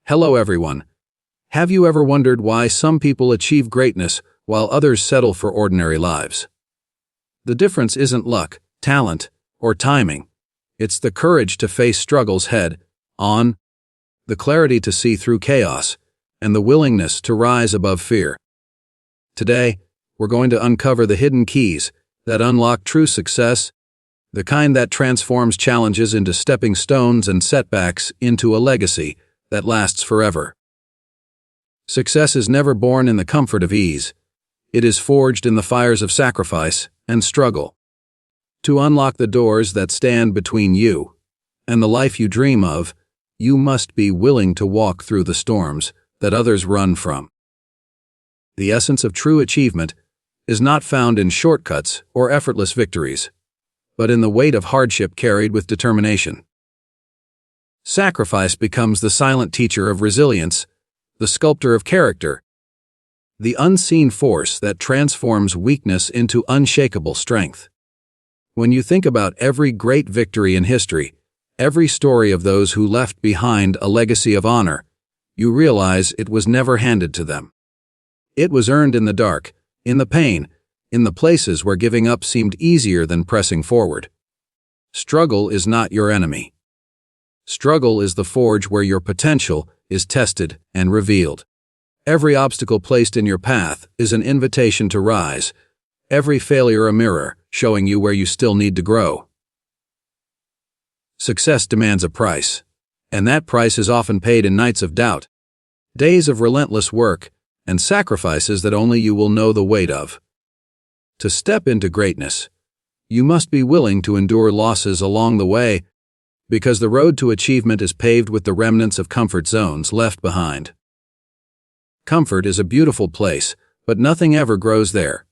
Hello everyone. Have you ever wondered why some people achieve greatness while others settle for ordinary lives? The difference isn't luck, talent, or timing. It's the courage to face struggles head on, the clarity to see through chaos, and the willingness to rise above fear. Today, we're going to uncover the hidden keys that unlock true success, the kind that transforms challenges into stepping stones and setbacks into a legacy that lasts forever. Success is never born in the comfort of ease. It is forged in the fires of sacrifice and struggle. To unlock the doors that stand between you and the life you dream of, you must be willing to walk through the storms that others run from. The essence of true achievement is not found in shortcuts or effortless victories, but in the weight of hardship carried with determination. Sacrifice becomes the silent teacher of resilience, the sculptor of character, the unseen force that transforms weakness into unshakable strength. When you think about every great victory in history, every story of those who left behind a legacy of honor, you realize it was never handed to them. It was earned in the dark, in the pain, in the places where giving up seemed easier than pressing forward. Struggle is not your enemy. Struggle is the forge where your potential is tested and revealed. Every obstacle placed in your path is an invitation to rise, every failure a mirror showing you where you still need to grow. Success demands a price, and that price is often paid in nights of doubt, days of relentless work, and sacrifices that only you will know the weight of. To step into greatness, you must be willing to endure losses along the way, because the road to achievement is paved with the remnants of comfort zones left behind. Comfort is a beautiful place, but nothing ever grows there.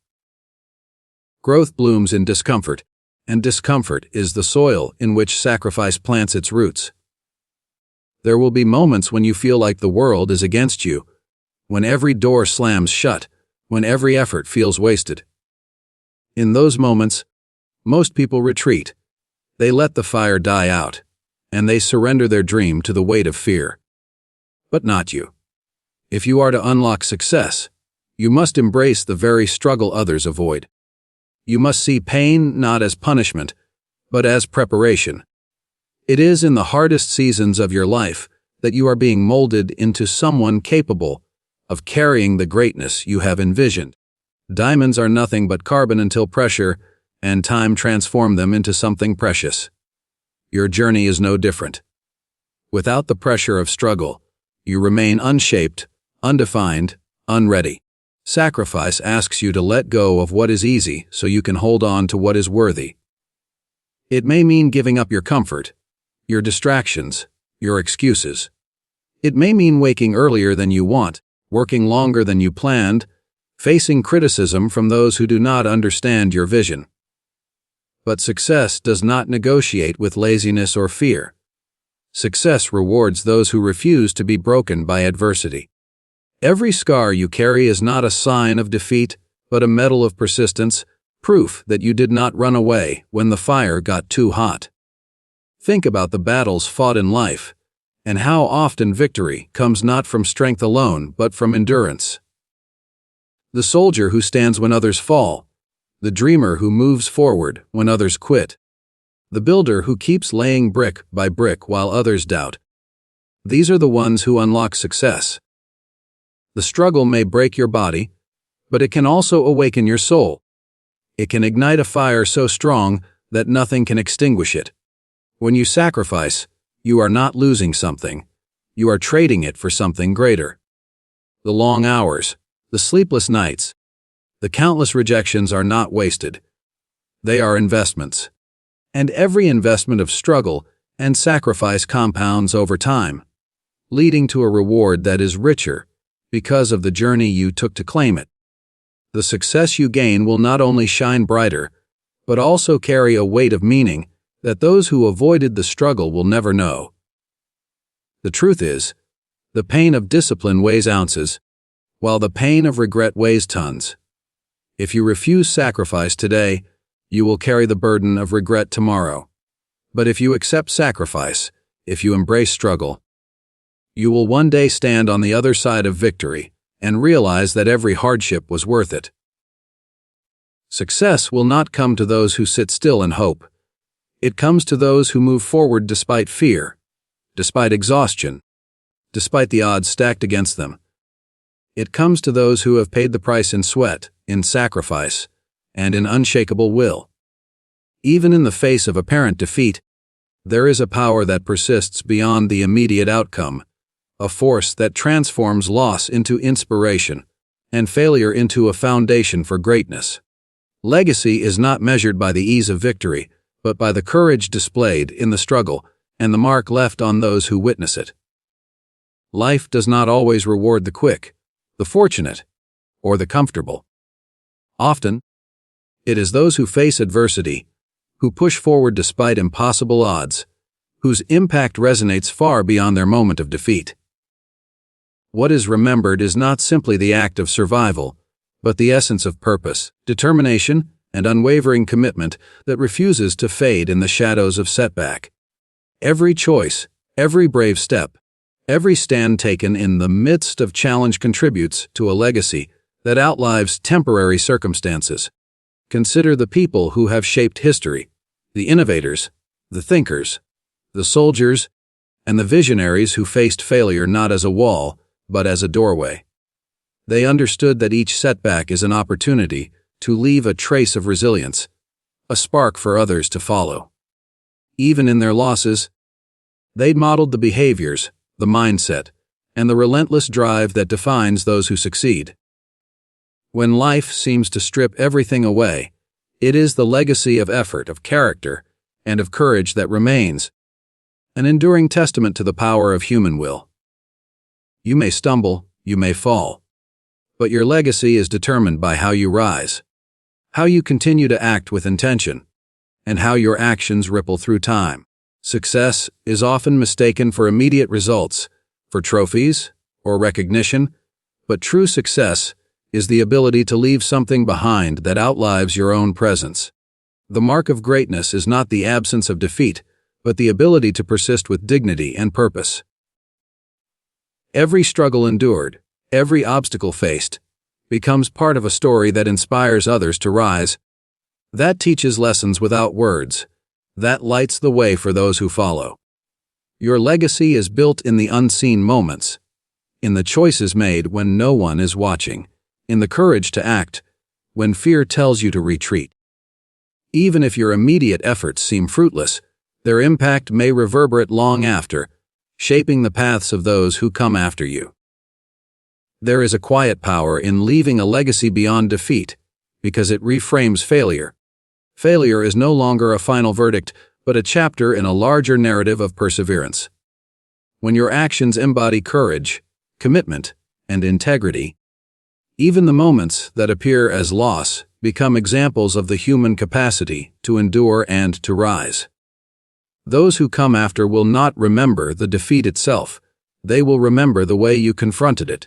Growth blooms in discomfort, and discomfort is the soil in which sacrifice plants its roots. There will be moments when you feel like the world is against you, when every door slams shut, when every effort feels wasted. In those moments, most people retreat. They let the fire die out, and they surrender their dream to the weight of fear. But not you. If you are to unlock success, you must embrace the very struggle others avoid. You must see pain not as punishment, but as preparation. It is in the hardest seasons of your life that you are being molded into someone capable of carrying the greatness you have envisioned. Diamonds are nothing but carbon until pressure and time transform them into something precious. Your journey is no different. Without the pressure of struggle, you remain unshaped, undefined, unready. Sacrifice asks you to let go of what is easy so you can hold on to what is worthy. It may mean giving up your comfort, your distractions, your excuses. It may mean waking earlier than you want, working longer than you planned, facing criticism from those who do not understand your vision. But success does not negotiate with laziness or fear. Success rewards those who refuse to be broken by adversity. Every scar you carry is not a sign of defeat, but a medal of persistence, proof that you did not run away when the fire got too hot. Think about the battles fought in life, and how often victory comes not from strength alone, but from endurance. The soldier who stands when others fall, the dreamer who moves forward when others quit, the builder who keeps laying brick by brick while others doubt. These are the ones who unlock success. The struggle may break your body, but it can also awaken your soul. It can ignite a fire so strong that nothing can extinguish it. When you sacrifice, you are not losing something. You are trading it for something greater. The long hours, the sleepless nights, the countless rejections are not wasted. They are investments. And every investment of struggle and sacrifice compounds over time, leading to a reward that is richer because of the journey you took to claim it. The success you gain will not only shine brighter, but also carry a weight of meaning that those who avoided the struggle will never know. The truth is, the pain of discipline weighs ounces, while the pain of regret weighs tons. If you refuse sacrifice today, you will carry the burden of regret tomorrow. But if you accept sacrifice, if you embrace struggle, You will one day stand on the other side of victory and realize that every hardship was worth it. Success will not come to those who sit still and hope. It comes to those who move forward despite fear, despite exhaustion, despite the odds stacked against them. It comes to those who have paid the price in sweat, in sacrifice, and in unshakable will. Even in the face of apparent defeat, there is a power that persists beyond the immediate outcome, a force that transforms loss into inspiration and failure into a foundation for greatness. Legacy is not measured by the ease of victory, but by the courage displayed in the struggle and the mark left on those who witness it. Life does not always reward the quick, the fortunate, or the comfortable. Often, it is those who face adversity, who push forward despite impossible odds, whose impact resonates far beyond their moment of defeat. What is remembered is not simply the act of survival, but the essence of purpose, determination, and unwavering commitment that refuses to fade in the shadows of setback. Every choice, every brave step, every stand taken in the midst of challenge contributes to a legacy that outlives temporary circumstances. Consider the people who have shaped history, the innovators, the thinkers, the soldiers, and the visionaries who faced failure not as a wall, but as a doorway. They understood that each setback is an opportunity to leave a trace of resilience, a spark for others to follow. Even in their losses, they modeled the behaviors, the mindset, and the relentless drive that defines those who succeed. When life seems to strip everything away, it is the legacy of effort, of character, and of courage that remains, an enduring testament to the power of human will. You may stumble, you may fall, but your legacy is determined by how you rise, how you continue to act with intention, and how your actions ripple through time. Success is often mistaken for immediate results, for trophies or recognition, but true success is the ability to leave something behind that outlives your own presence. The mark of greatness is not the absence of defeat, but the ability to persist with dignity and purpose. Every struggle endured, every obstacle faced, becomes part of a story that inspires others to rise. That teaches lessons without words, that lights the way for those who follow. Your legacy is built in the unseen moments, in the choices made when no one is watching, in the courage to act when fear tells you to retreat. Even if your immediate efforts seem fruitless, their impact may reverberate long after, shaping the paths of those who come after you. There is a quiet power in leaving a legacy beyond defeat, because it reframes failure. Failure is no longer a final verdict, but a chapter in a larger narrative of perseverance. When your actions embody courage, commitment, and integrity, even the moments that appear as loss become examples of the human capacity to endure and to rise. Those who come after will not remember the defeat itself. They will remember the way you confronted it,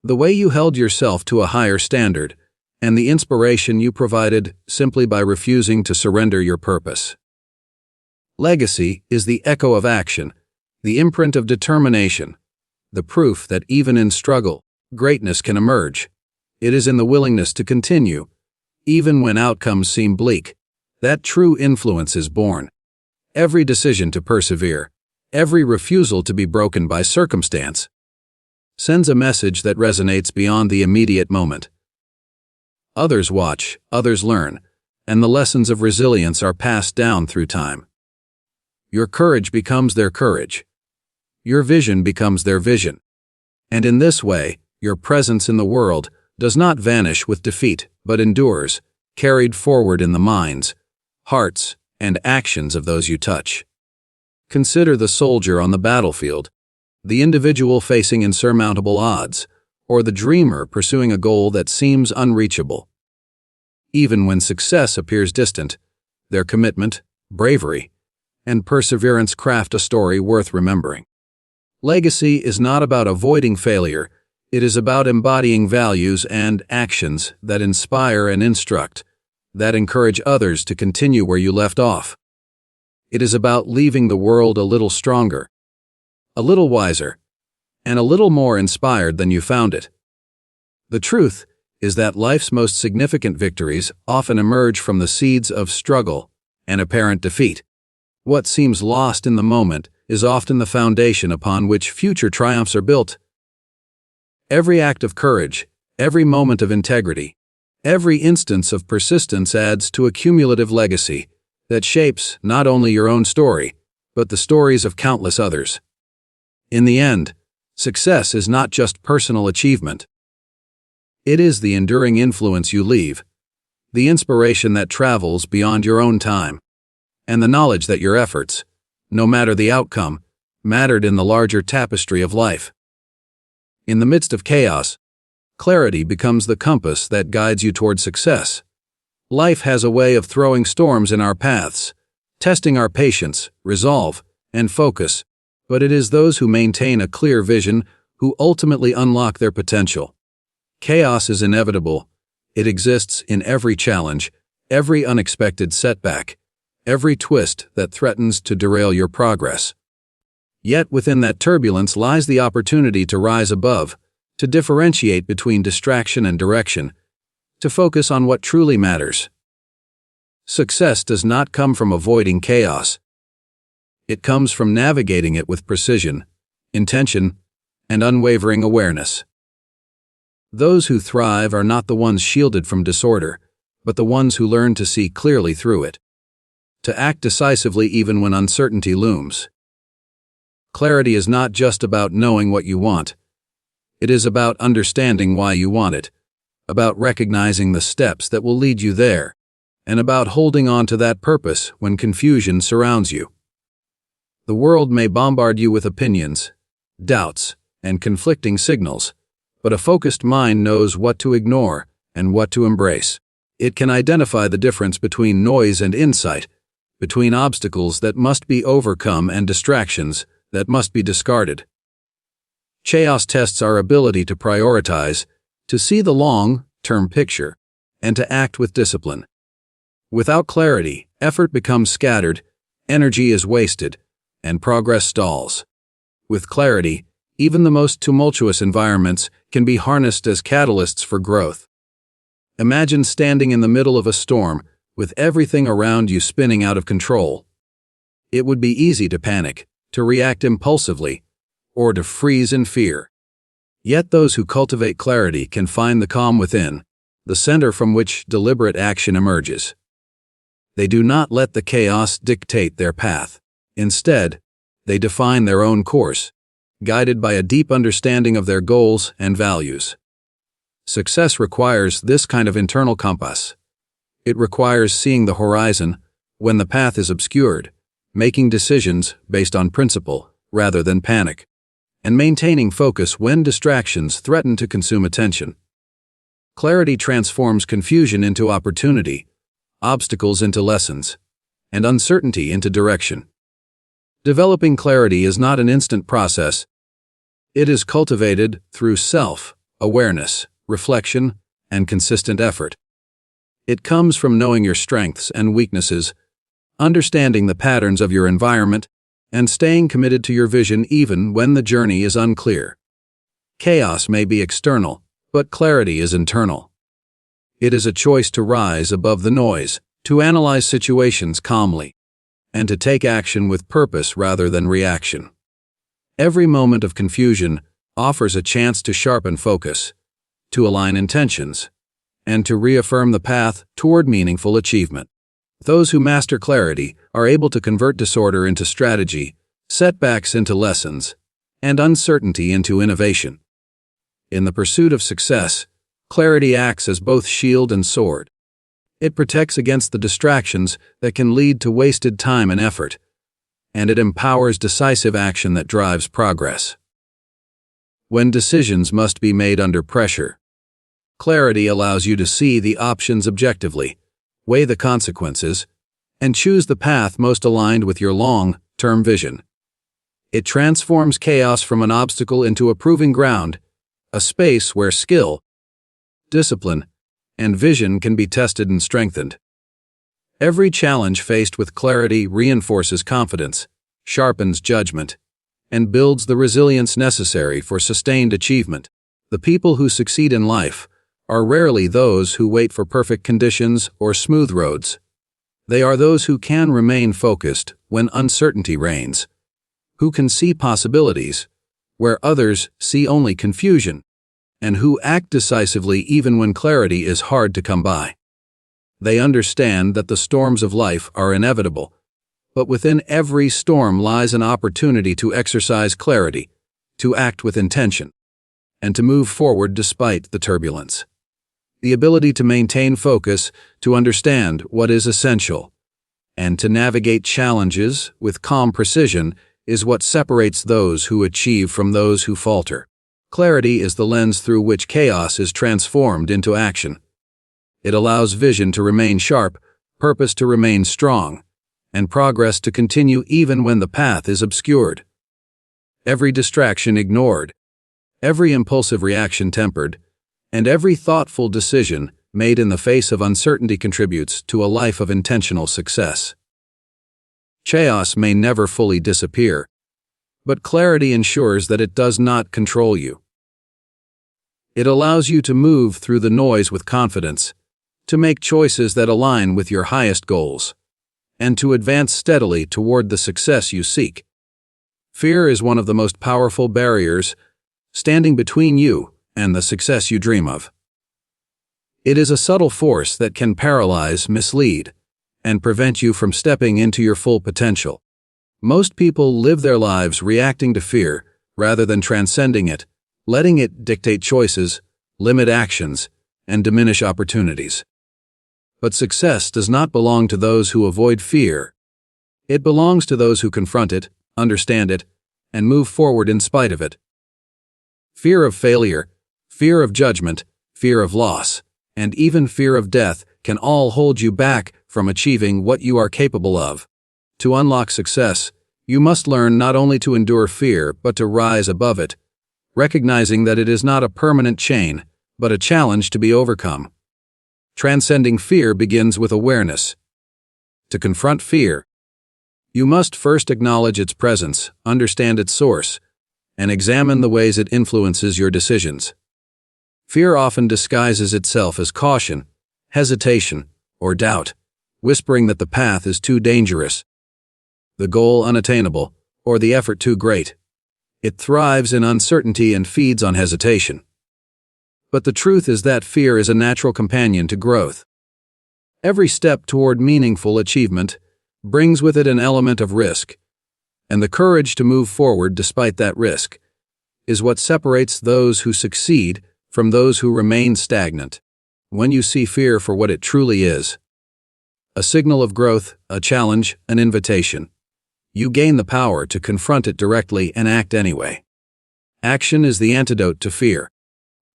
the way you held yourself to a higher standard, and the inspiration you provided simply by refusing to surrender your purpose. Legacy is the echo of action, the imprint of determination, the proof that even in struggle, greatness can emerge. It is in the willingness to continue, even when outcomes seem bleak, that true influence is born. Every decision to persevere, every refusal to be broken by circumstance, sends a message that resonates beyond the immediate moment. Others watch, others learn, and the lessons of resilience are passed down through time. Your courage becomes their courage. Your vision becomes their vision. And in this way, your presence in the world does not vanish with defeat, but endures, carried forward in the minds, hearts, and actions of those you touch. Consider the soldier on the battlefield, the individual facing insurmountable odds, or the dreamer pursuing a goal that seems unreachable. Even when success appears distant, their commitment, bravery, and perseverance craft a story worth remembering. Legacy is not about avoiding failure. It is about embodying values and actions that inspire and instruct, that encourage others to continue where you left off. It is about leaving the world a little stronger, a little wiser, and a little more inspired than you found it. The truth is that life's most significant victories often emerge from the seeds of struggle and apparent defeat. What seems lost in the moment is often the foundation upon which future triumphs are built. Every act of courage, every moment of integrity, every instance of persistence adds to a cumulative legacy that shapes not only your own story, but the stories of countless others. In the end, success is not just personal achievement. It is the enduring influence you leave, the inspiration that travels beyond your own time, and the knowledge that your efforts, no matter the outcome, mattered in the larger tapestry of life. In the midst of chaos, clarity becomes the compass that guides you toward success. Life has a way of throwing storms in our paths, testing our patience, resolve, and focus, but it is those who maintain a clear vision who ultimately unlock their potential. Chaos is inevitable. It exists in every challenge, every unexpected setback, every twist that threatens to derail your progress. Yet within that turbulence lies the opportunity to rise above, to differentiate between distraction and direction, to focus on what truly matters. Success does not come from avoiding chaos. It comes from navigating it with precision, intention, and unwavering awareness. Those who thrive are not the ones shielded from disorder, but the ones who learn to see clearly through it, to act decisively even when uncertainty looms. Clarity is not just about knowing what you want. It is about understanding why you want it, about recognizing the steps that will lead you there, and about holding on to that purpose when confusion surrounds you. The world may bombard you with opinions, doubts, and conflicting signals, but a focused mind knows what to ignore and what to embrace. It can identify the difference between noise and insight, between obstacles that must be overcome and distractions that must be discarded. Chaos tests our ability to prioritize, to see the long-term picture, and to act with discipline. Without clarity, effort becomes scattered, energy is wasted, and progress stalls. With clarity, even the most tumultuous environments can be harnessed as catalysts for growth. Imagine standing in the middle of a storm, with everything around you spinning out of control. It would be easy to panic, to react impulsively, or to freeze in fear. Yet those who cultivate clarity can find the calm within, the center from which deliberate action emerges. They do not let the chaos dictate their path. Instead, they define their own course, guided by a deep understanding of their goals and values. Success requires this kind of internal compass. It requires seeing the horizon when the path is obscured, making decisions based on principle rather than panic, and maintaining focus when distractions threaten to consume attention. Clarity transforms confusion into opportunity, obstacles into lessons, and uncertainty into direction. Developing clarity is not an instant process. It is cultivated through self-awareness, reflection, and consistent effort. It comes from knowing your strengths and weaknesses, understanding the patterns of your environment, and staying committed to your vision even when the journey is unclear. Chaos may be external, but clarity is internal. It is a choice to rise above the noise, to analyze situations calmly, and to take action with purpose rather than reaction. Every moment of confusion offers a chance to sharpen focus, to align intentions, and to reaffirm the path toward meaningful achievement. Those who master clarity are able to convert disorder into strategy, setbacks into lessons, and uncertainty into innovation. In the pursuit of success, clarity acts as both shield and sword. It protects against the distractions that can lead to wasted time and effort, and it empowers decisive action that drives progress. When decisions must be made under pressure, clarity allows you to see the options objectively, weigh the consequences, and choose the path most aligned with your long-term vision. It transforms chaos from an obstacle into a proving ground, a space where skill, discipline, and vision can be tested and strengthened. Every challenge faced with clarity reinforces confidence, sharpens judgment, and builds the resilience necessary for sustained achievement. The people who succeed in life are rarely those who wait for perfect conditions or smooth roads. They are those who can remain focused when uncertainty reigns, who can see possibilities where others see only confusion, and who act decisively even when clarity is hard to come by. They understand that the storms of life are inevitable, but within every storm lies an opportunity to exercise clarity, to act with intention, and to move forward despite the turbulence. The ability to maintain focus, to understand what is essential, and to navigate challenges with calm precision is what separates those who achieve from those who falter. Clarity is the lens through which chaos is transformed into action. It allows vision to remain sharp, purpose to remain strong, and progress to continue even when the path is obscured. Every distraction ignored, every impulsive reaction tempered, and every thoughtful decision made in the face of uncertainty contributes to a life of intentional success. Chaos may never fully disappear, but clarity ensures that it does not control you. It allows you to move through the noise with confidence, to make choices that align with your highest goals, and to advance steadily toward the success you seek. Fear is one of the most powerful barriers, standing between you and the success you dream of. It is a subtle force that can paralyze, mislead, and prevent you from stepping into your full potential. Most people live their lives reacting to fear rather than transcending it, letting it dictate choices, limit actions, and diminish opportunities. But success does not belong to those who avoid fear. It belongs to those who confront it, understand it, and move forward in spite of it. Fear of failure, fear of judgment, fear of loss, and even fear of death can all hold you back from achieving what you are capable of. To unlock success, you must learn not only to endure fear but to rise above it, recognizing that it is not a permanent chain, but a challenge to be overcome. Transcending fear begins with awareness. To confront fear, you must first acknowledge its presence, understand its source, and examine the ways it influences your decisions. Fear often disguises itself as caution, hesitation, or doubt, whispering that the path is too dangerous, the goal unattainable, or the effort too great. It thrives in uncertainty and feeds on hesitation. But the truth is that fear is a natural companion to growth. Every step toward meaningful achievement brings with it an element of risk, and the courage to move forward despite that risk is what separates those who succeed from those who remain stagnant. When you see fear for what it truly is, a signal of growth, a challenge, an invitation, you gain the power to confront it directly and act anyway. Action is the antidote to fear.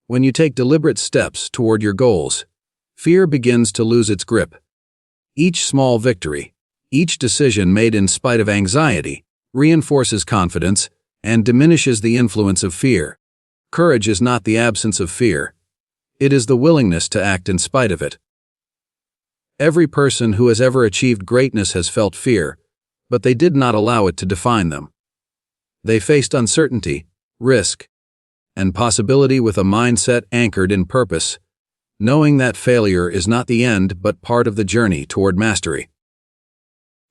When you take deliberate steps toward your goals, fear begins to lose its grip. Each small victory, each decision made in spite of anxiety, reinforces confidence and diminishes the influence of fear. Courage is not the absence of fear. It is the willingness to act in spite of it. Every person who has ever achieved greatness has felt fear, but they did not allow it to define them. They faced uncertainty, risk, and possibility with a mindset anchored in purpose, knowing that failure is not the end but part of the journey toward mastery.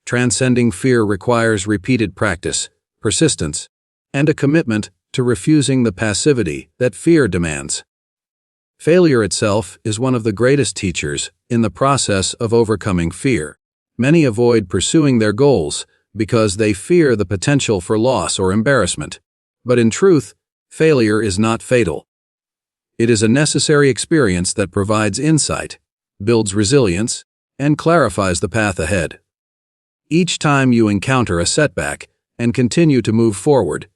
Transcending fear requires repeated practice, persistence, and a commitment to refusing the passivity that fear demands. Failure itself is one of the greatest teachers in the process of overcoming fear. Many avoid pursuing their goals because they fear the potential for loss or embarrassment. But in truth, failure is not fatal. It is a necessary experience that provides insight, builds resilience, and clarifies the path ahead. Each time you encounter a setback and continue to move forward,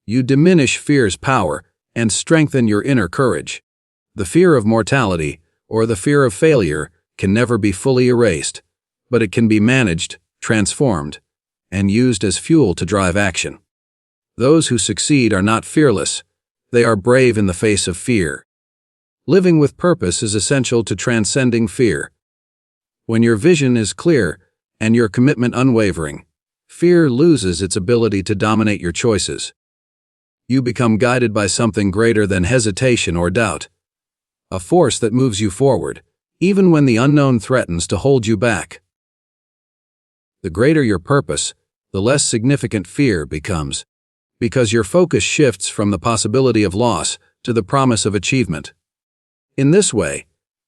you diminish fear's power and strengthen your inner courage. The fear of mortality or the fear of failure can never be fully erased, but it can be managed, transformed, and used as fuel to drive action. Those who succeed are not fearless, they are brave in the face of fear. Living with purpose is essential to transcending fear. When your vision is clear and your commitment unwavering, fear loses its ability to dominate your choices. You become guided by something greater than hesitation or doubt, a force that moves you forward, even when the unknown threatens to hold you back. The greater your purpose, the less significant fear becomes, because your focus shifts from the possibility of loss to the promise of achievement. In this way,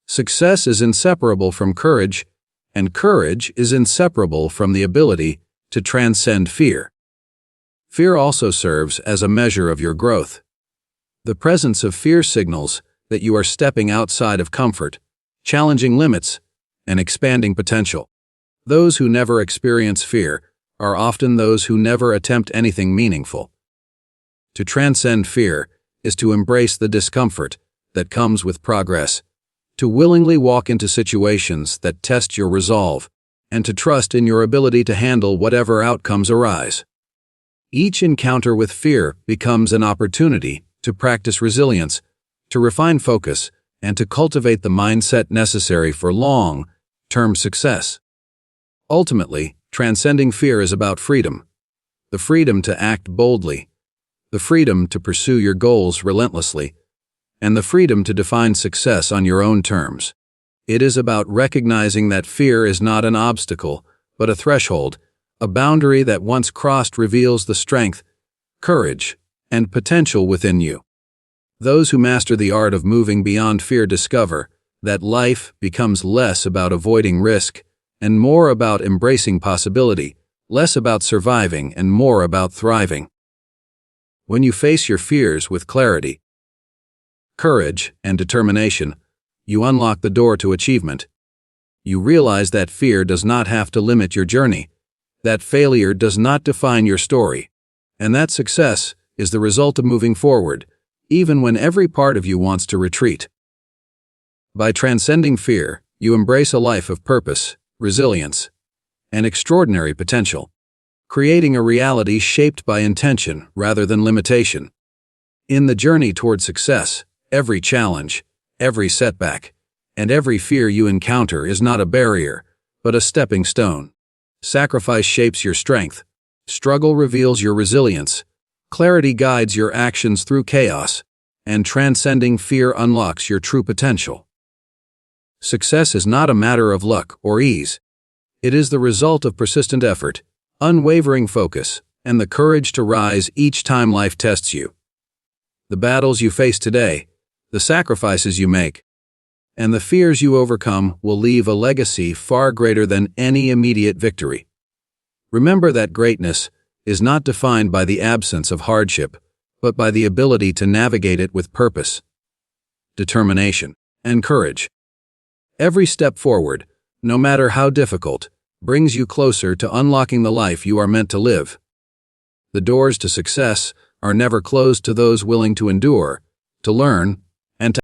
success is inseparable from courage, and courage is inseparable from the ability to transcend fear. Fear also serves as a measure of your growth. The presence of fear signals that you are stepping outside of comfort, challenging limits, and expanding potential. Those who never experience fear are often those who never attempt anything meaningful. To transcend fear is to embrace the discomfort that comes with progress, to willingly walk into situations that test your resolve, and to trust in your ability to handle whatever outcomes arise. Each encounter with fear becomes an opportunity to practice resilience, to refine focus, and to cultivate the mindset necessary for long-term success. Ultimately, transcending fear is about freedom. The freedom to act boldly, the freedom to pursue your goals relentlessly, and the freedom to define success on your own terms. It is about recognizing that fear is not an obstacle, but a threshold, a boundary that once crossed reveals the strength, courage, and potential within you. Those who master the art of moving beyond fear discover that life becomes less about avoiding risk and more about embracing possibility, less about surviving and more about thriving. When you face your fears with clarity, courage, and determination, you unlock the door to achievement. You realize that fear does not have to limit your journey, that failure does not define your story, and that success is the result of moving forward, even when every part of you wants to retreat. By transcending fear, you embrace a life of purpose, resilience, and extraordinary potential, creating a reality shaped by intention rather than limitation. In the journey toward success, every challenge, every setback, and every fear you encounter is not a barrier, but a stepping stone. Sacrifice shapes your strength, struggle reveals your resilience, clarity guides your actions through chaos, and transcending fear unlocks your true potential. Success is not a matter of luck or ease. It is the result of persistent effort, unwavering focus, and the courage to rise each time life tests you. The battles you face today, the sacrifices you make, and the fears you overcome will leave a legacy far greater than any immediate victory. Remember that greatness is not defined by the absence of hardship, but by the ability to navigate it with purpose, determination, and courage. Every step forward, no matter how difficult, brings you closer to unlocking the life you are meant to live. The doors to success are never closed to those willing to endure, to learn, and to